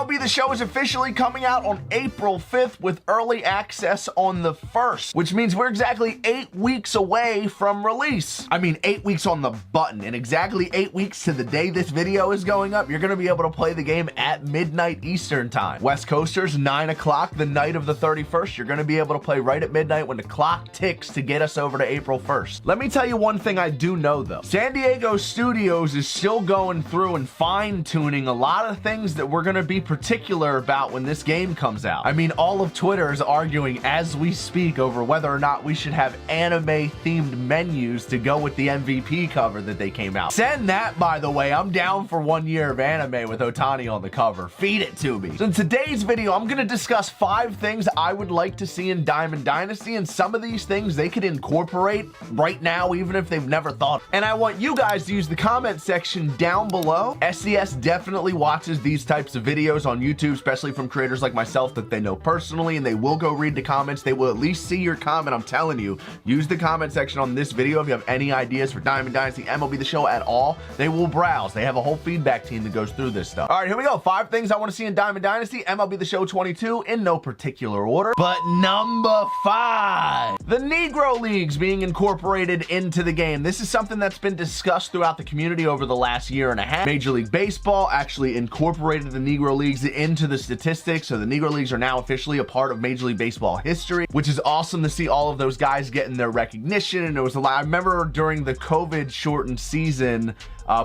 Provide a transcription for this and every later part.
MLB The Show is officially coming out on April 5th with early access on the 1st, which means we're exactly 8 weeks away from release. I mean, 8 weeks on the button, and exactly 8 weeks to the day this video is going up, you're gonna be able to play the game at midnight Eastern time. West Coasters, 9 o'clock the night of the 31st. You're gonna be able to play right at midnight when the clock ticks to get us over to April 1st. Let me tell you one thing I do know though. San Diego Studios is still going through and fine-tuning a lot of things that we're gonna be particular about when this game comes out. I mean, all of Twitter is arguing as we speak over whether or not we should have anime-themed menus to go with the MVP cover that they came out. Send that, by the way. I'm down for 1 year of anime with Ohtani on the cover. Feed it to me. So in today's video, I'm gonna discuss 5 things I would like to see in Diamond Dynasty, and some of these things they could incorporate right now, even if they've never thought. And I want you guys to use the comment section down below. SES definitely watches these types of videos on YouTube, especially from creators like myself that they know personally, and they will go read the comments. They will at least see your comment. I'm telling you, use the comment section on this video if you have any ideas for Diamond Dynasty, MLB The Show at all. They will browse. They have a whole feedback team that goes through this stuff. All right, here we go. 5 things I want to see in Diamond Dynasty, MLB The Show 22, in no particular order. But number 5, the Negro Leagues being incorporated into the game. This is something that's been discussed throughout the community over the last year and a half. Major League Baseball actually incorporated the Negro Leagues into the statistics, so the Negro Leagues are now officially a part of Major League Baseball history, which is awesome to see all of those guys getting their recognition. And it was a lot. I remember during the COVID shortened season,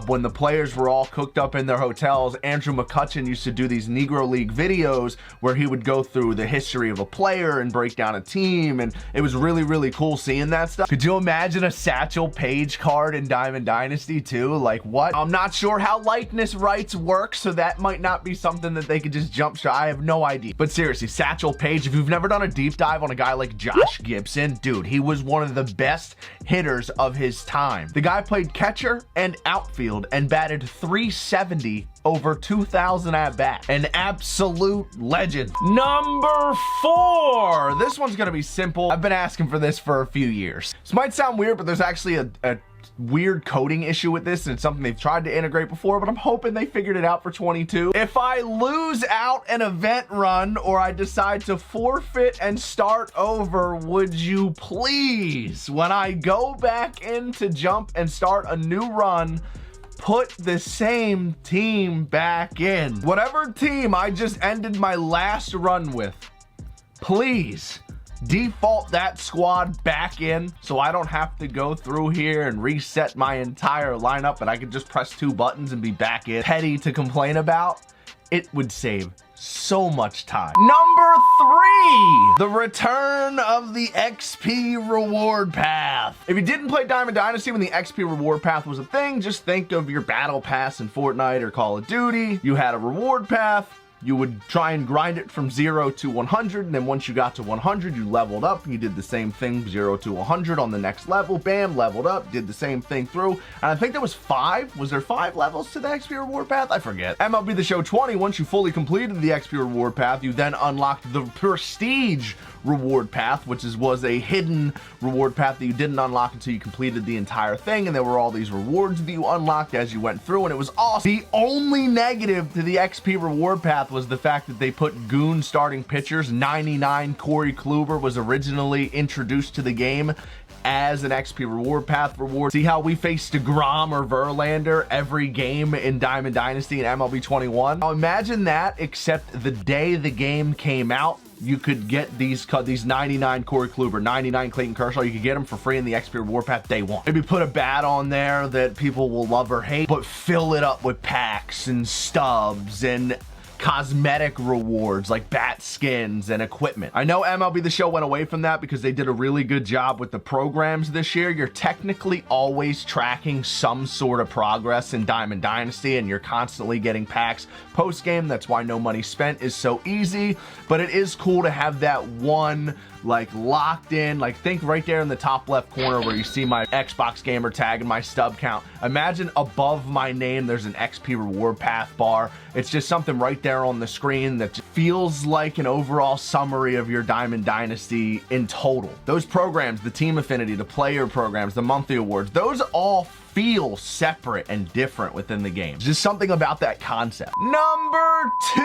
when the players were all cooked up in their hotels, Andrew McCutchen used to do these Negro League videos where he would go through the history of a player and break down a team, and it was really, really cool seeing that stuff. Could you imagine a Satchel Paige card in Diamond Dynasty too? Like, what? I'm not sure how likeness rights work, so that might not be something that they could just jump shot. I have no idea. But seriously, Satchel Paige, if you've never done a deep dive on a guy like Josh Gibson, dude, he was one of the best hitters of his time. The guy played catcher and outfield and batted .370 over 2,000 at bat. An absolute legend. Number 4. This one's gonna be simple. I've been asking for this for a few years. This might sound weird, but there's actually a weird coding issue with this, and it's something they've tried to integrate before, but I'm hoping they figured it out for 22. If I lose out an event run or I decide to forfeit and start over, would you please, when I go back in to jump and start a new run, put the same team back in? Whatever team I just ended my last run with, please default that squad back in so I don't have to go through here and reset my entire lineup, and I could just press 2 buttons and be back in. Petty to complain about. It would save so much time. Number 3, the return of the XP reward path. If you didn't play Diamond Dynasty when the XP reward path was a thing, just think of your battle pass in Fortnite or Call of Duty. You had a reward path. You would try and grind it from 0 to 100, and then once you got to 100, you leveled up, and you did the same thing, 0 to 100 on the next level, bam, leveled up, did the same thing through, and I think there was 5, was there 5 levels to the XP reward path? I forget. MLB The Show 20, once you fully completed the XP reward path, you then unlocked the Prestige reward path, which was a hidden reward path that you didn't unlock until you completed the entire thing, and there were all these rewards that you unlocked as you went through, and it was awesome. The only negative to the XP reward path was the fact that they put goon starting pitchers. 99 Corey Kluber was originally introduced to the game as an XP reward path reward. See how we face DeGrom or Verlander every game in Diamond Dynasty and MLB 21? Now imagine that, except the day the game came out, you could get these 99 Corey Kluber, 99 Clayton Kershaw. You could get them for free in the XP reward path day 1. Maybe put a bat on there that people will love or hate, but fill it up with packs and stubs and cosmetic rewards like bat skins and equipment. I know MLB The Show went away from that because they did a really good job with the programs this year. You're technically always tracking some sort of progress in Diamond Dynasty, and you're constantly getting packs post-game. That's why No Money Spent is so easy, but it is cool to have that one like locked in, like think right there in the top left corner where you see my Xbox gamer tag and my stub count. Imagine above my name there's an XP reward path bar. It's just something right there on the screen that feels like an overall summary of your Diamond Dynasty in total. Those programs, the team affinity, the player programs, the monthly awards, those all feel separate and different within the game. Just something about that concept. Number 2,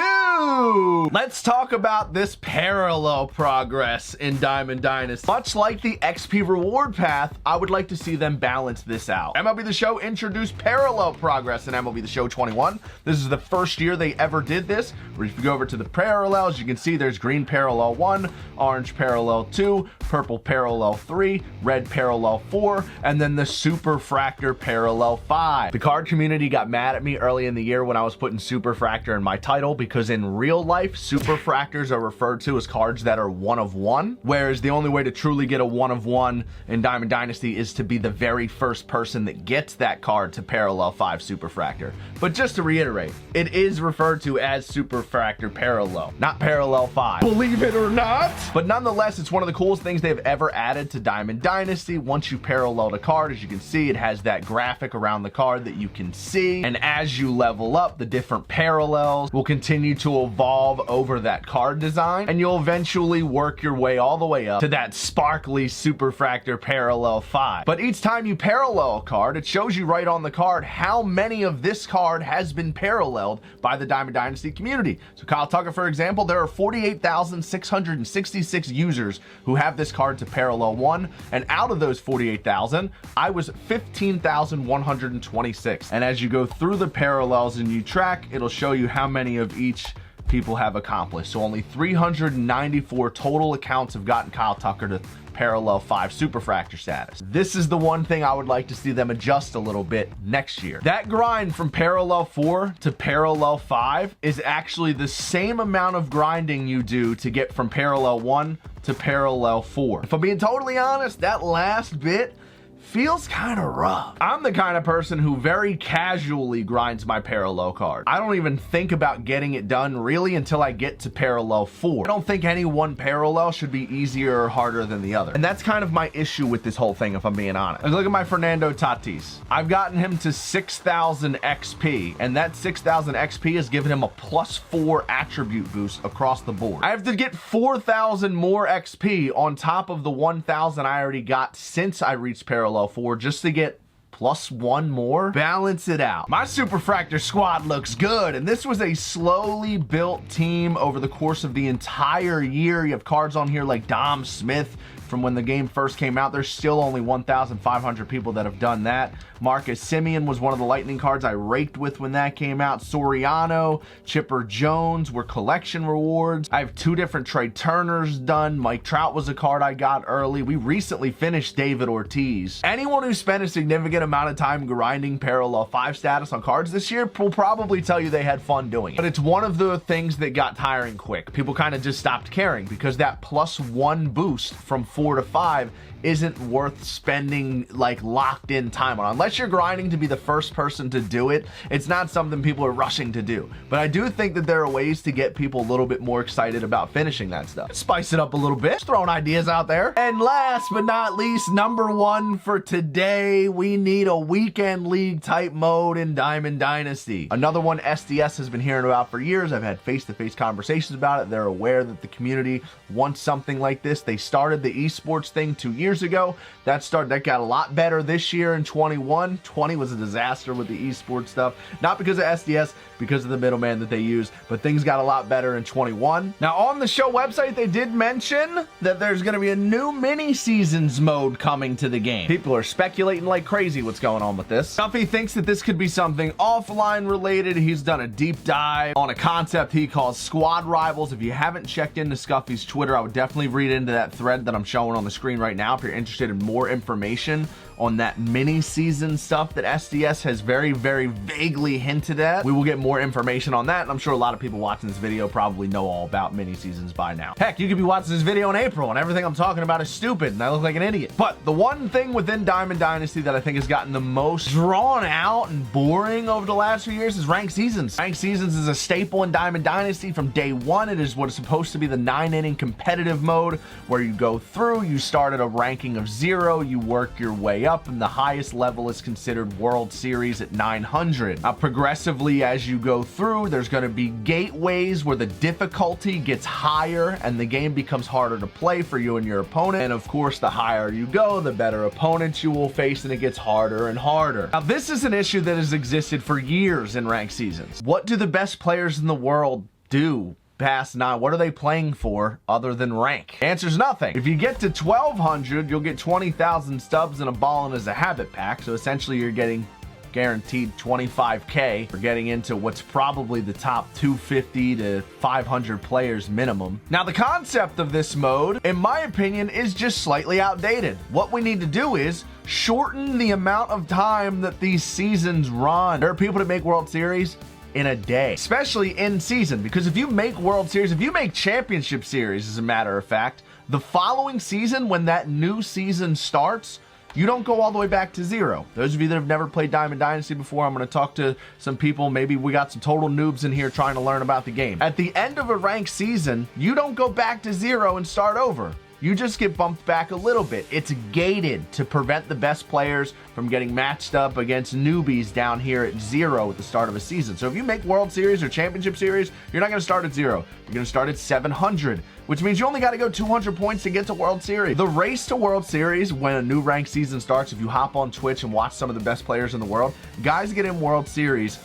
Let's talk about this parallel progress in Diamond Dynasty. Much like the XP reward path, I would like to see them balance this out. MLB The Show introduced parallel progress in MLB The Show 21. This is the first year they ever did this, where if you go over to the parallels, you can see there's green parallel 1, orange parallel 2, purple parallel 3, red parallel 4, and then the superfractor parallel 5. The card community got mad at me early in the year when I was putting superfractor in my title, because in real life, superfractors are referred to as cards that are 1 of 1, whereas the only way to truly get a 1 of 1 in Diamond Dynasty is to be the very first person that gets that card to parallel 5 superfractor. But just to reiterate, it is referred to as superfractor parallel, not parallel 5. Believe it or not. But nonetheless, it's one of the coolest things they've ever added to Diamond Dynasty. Once you parallel a card, as you can see, it has that graphic around the card that you can see. And as you level up, the different parallels will continue to evolve over that card design, and you'll eventually work your way all the way up to that sparkly superfractor parallel 5. But each time you parallel a card, it shows you right on the card how many of this card has been paralleled by the Diamond Dynasty community. So Kyle Tucker, for example, there are 48,666 users who have this card to parallel 1, and out of those 48,000, I was 15,126. And as you go through the parallels and you track, it'll show you how many of each people have accomplished. So only 394 total accounts have gotten Kyle Tucker to parallel 5 superfractor status. This is the one thing I would like to see them adjust a little bit next year. That grind from parallel 4 to parallel 5 is actually the same amount of grinding you do to get from parallel 1 to parallel 4. If I'm being totally honest, that last bit feels kind of rough. I'm the kind of person who very casually grinds my parallel card. I don't even think about getting it done really until I get to parallel 4. I don't think any one parallel should be easier or harder than the other. And that's kind of my issue with this whole thing, if I'm being honest. Like, look at my Fernando Tatis. I've gotten him to 6,000 XP, and that 6,000 XP has given him a +4 attribute boost across the board. I have to get 4,000 more XP on top of the 1,000 I already got since I reached parallel 4 just to get +1 more. Balance it out. My superfractor squad looks good, and this was a slowly built team over the course of the entire year. You have cards on here like Dom Smith from when the game first came out. There's still only 1,500 people that have done that. Marcus Semien was one of the lightning cards I raked with when that came out. Soriano, Chipper Jones were collection rewards. I have 2 different Trey Turners done. Mike Trout was a card I got early. We recently finished David Ortiz. Anyone who spent a significant amount of time grinding parallel 5 status on cards this year will probably tell you they had fun doing it. But it's one of the things that got tiring quick. People kind of just stopped caring because that +1 boost from 4 to 5 isn't worth spending like locked in time on. Unless you're grinding to be the first person to do it, it's not something people are rushing to do. But I do think that there are ways to get people a little bit more excited about finishing that stuff. Spice it up a little bit, just throwing ideas out there. And last but not least, number 1 for today, we need a weekend league type mode in Diamond Dynasty. Another one SDS has been hearing about for years. I've had face-to-face conversations about it. They're aware that the community wants something like this. They started the esports thing 2 years ago. That got a lot better this year in 21. 20 was a disaster with the esports stuff, not because of SDS, because of the middleman that they use, but things got a lot better in 21. Now on the show website, they did mention that there's going to be a new mini seasons mode coming to the game. People are speculating like crazy what's going on with this. Shelfy thinks that this could be something offline related. He's done a deep dive on a concept he calls squad rivals. If you haven't checked into Scuffy's Twitter, I would definitely read into that thread that I'm showing on the screen right now if you're interested in more information on that mini season stuff that SDS has very, very vaguely hinted at. We will get more information on that, and I'm sure a lot of people watching this video probably know all about mini seasons by now. Heck, you could be watching this video in April and everything I'm talking about is stupid and I look like an idiot. But the one thing within Diamond Dynasty that I think has gotten the most drawn out and boring over the last few years is ranked seasons. Ranked seasons is a staple in Diamond Dynasty from day one. It is what is supposed to be the 9-inning competitive mode where you go through, you start at a ranking of 0, you work your way up, and the highest level is considered World Series at 900. Now, progressively as you go through, there's going to be gateways where the difficulty gets higher and the game becomes harder to play for you and your opponent. And of course, the higher you go, the better opponents you will face, and it gets harder and harder. Now, this is an issue that has existed for years in ranked seasons. What do the best players in the world do past 9, what are they playing for other than rank? Answer's nothing. If you get to 1200, you'll get 20,000 stubs and a ballin' as a habit pack. So essentially you're getting guaranteed 25K for getting into what's probably the top 250 to 500 players minimum. Now, the concept of this mode, in my opinion, is just slightly outdated. What we need to do is shorten the amount of time that these seasons run. There are people that make World Series in a day, especially in season, because if you make World Series, if you make Championship Series, as a matter of fact, the following season, when that new season starts, you don't go all the way back to 0. Those of you that have never played Diamond Dynasty before, I'm going to talk to some people. Maybe we got some total noobs in here trying to learn about the game. At the end of a ranked season, you don't go back to 0 and start over. You just get bumped back a little bit. It's gated to prevent the best players from getting matched up against newbies down here at 0 at the start of a season. So if you make World Series or Championship Series, you're not going to start at 0. You're going to start at 700, which means you only got to go 200 points to get to World Series. The race to World Series, when a new ranked season starts, if you hop on Twitch and watch some of the best players in the world, guys get in World Series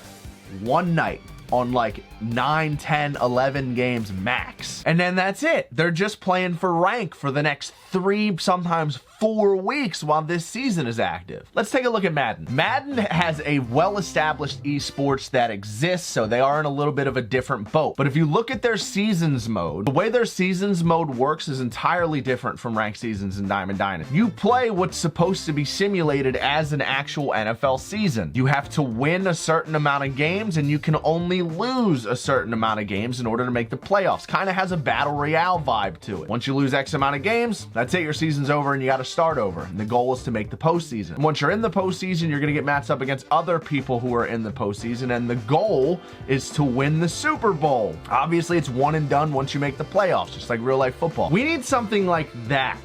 one night on like 9, 10, 11 games max. And then that's it. They're just playing for rank for the next 3, sometimes 4 weeks while this season is active. Let's take a look at Madden. Madden has a well-established esports that exists, so they are in a little bit of a different boat. But if you look at their seasons mode, the way their seasons mode works is entirely different from ranked seasons in Diamond Dynasty. You play what's supposed to be simulated as an actual NFL season. You have to win a certain amount of games, and you can only lose a certain amount of games in order to make the playoffs. Kind of has a battle royale vibe to it. Once you lose X amount of games, that's it, your season's over and you got to start over. And the goal is to make the postseason. And once you're in the postseason, you're going to get matched up against other people who are in the postseason, and the goal is to win the Super Bowl. Obviously, it's one and done once you make the playoffs, just like real life football. We need something like that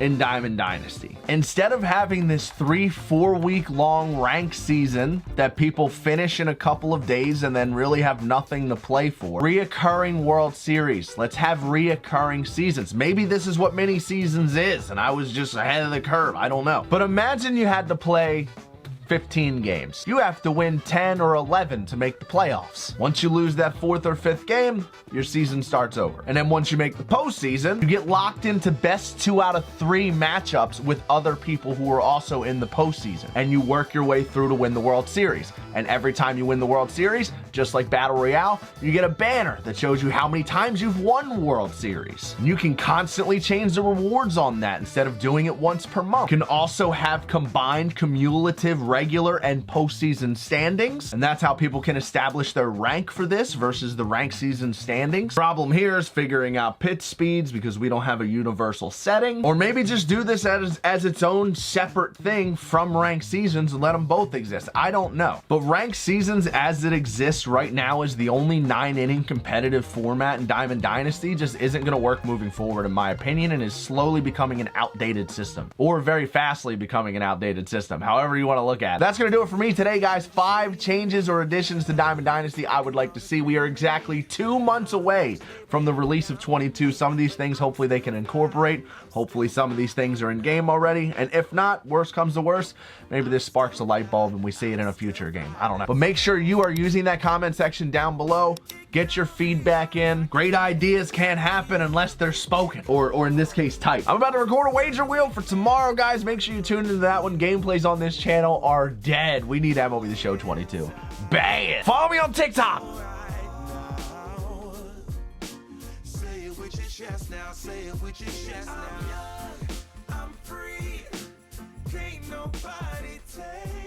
in Diamond Dynasty. Instead of having this 3-4 week long rank season that people finish in a couple of days and then really have nothing to play for, reoccurring World Series. Let's have reoccurring seasons. Maybe this is what mini seasons is and I was just ahead of the curve. I don't know. But imagine you had to play 15 games. You have to win 10 or 11 to make the playoffs. Once you lose that 4th or 5th game, your season starts over. And then once you make the postseason, you get locked into best 2 out of 3 matchups with other people who are also in the postseason. And you work your way through to win the World Series. And every time you win the World Series, just like Battle Royale, you get a banner that shows you how many times you've won World Series. And you can constantly change the rewards on that instead of doing it once per month. You can also have combined cumulative regular and postseason standings, and that's how people can establish their rank for this versus the rank season standings. Problem here is figuring out pitch speeds because we don't have a universal setting, or maybe just do this as its own separate thing from ranked seasons and let them both exist. I don't know. But ranked seasons as it exists right now is the only 9-inning competitive format in Diamond Dynasty. Just isn't going to work moving forward, in my opinion, and is slowly becoming an outdated system, or very fastly becoming an outdated system, however you want to look at it. That's going to do it for me today, guys. 5 changes or additions to Diamond Dynasty I would like to see. We are exactly 2 months away from the release of 22. Some of these things, hopefully they can incorporate. Hopefully some of these things are in game already. And if not, worst comes to worst, maybe this sparks a light bulb and we see it in a future game. I don't know. But make sure you are using that comment section down below. Get your feedback in. Great ideas can't happen unless they're spoken, or in this case, typed. I'm about to record a wager wheel for tomorrow, guys. Make sure you tune into that one. Gameplays on this channel are dead. We need MLB The Show 22. Bad. Follow me on TikTok. Say it with your chest now. Say it with your chest now. I'm young, I'm free. Can't nobody take